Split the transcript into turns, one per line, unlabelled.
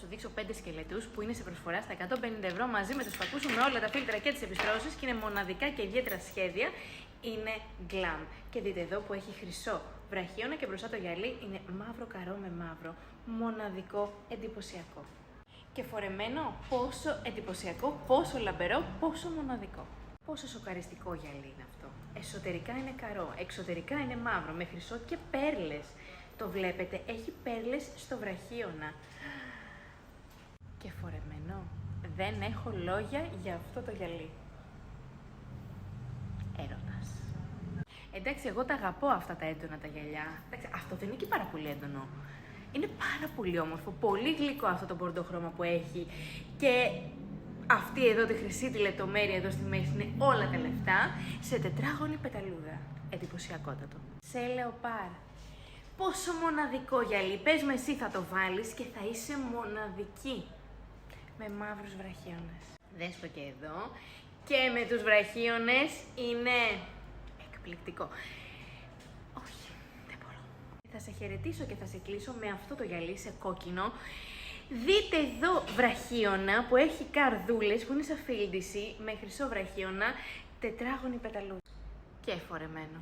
σου δείξω 5 σκελετούς που είναι σε προσφορά στα 150€ μαζί με τους πακούς με όλα τα φίλτρα και τις επιστρώσεις και είναι μοναδικά και ιδιαίτερα σχέδια. Είναι glam. Και δείτε εδώ που έχει χρυσό βραχίωνα και μπροστά το γυαλί είναι μαύρο καρό με μαύρο. Μοναδικό, εντυπωσιακό. Και φορεμένο πόσο εντυπωσιακό, πόσο λαμπερό, πόσο μοναδικό. Πόσο σοκαριστικό γυαλί είναι αυτό. Εσωτερικά είναι καρό, εξωτερικά είναι μαύρο, με χρυσό και πέρλες. Το βλέπετε, έχει πέρλες στο βραχίωνα. Και φορεμένο. Δεν έχω λόγια για αυτό το γυαλί. Έρωτας. Εντάξει, εγώ τα αγαπώ αυτά τα έντονα τα γυαλιά. Εντάξει, αυτό δεν είναι και πάρα πολύ έντονο. Είναι πάρα πολύ όμορφο, πολύ γλυκό αυτό το μπορντοχρώμα που έχει. Και αυτή εδώ τη χρυσή τη λεπτομέρεια εδώ στη μέση είναι όλα τα λεφτά σε τετράγωνη πεταλούδα. Εντυπωσιακότατο. Σε λεοπάρ. Πόσο μοναδικό γυαλί. Πες με εσύ θα το βάλεις και θα είσαι μοναδική. Με μαύρους βραχίονες. Δες το και εδώ. Και με τους βραχίονες είναι εκπληκτικό. Όχι, δεν μπορώ. Θα σε χαιρετήσω και θα σε κλείσω με αυτό το γυαλί σε κόκκινο. Δείτε εδώ βραχίωνα που έχει καρδούλες που είναι σαν φίλτιση με χρυσό βραχίωνα, τετράγωνη πεταλούδα και φορεμένο.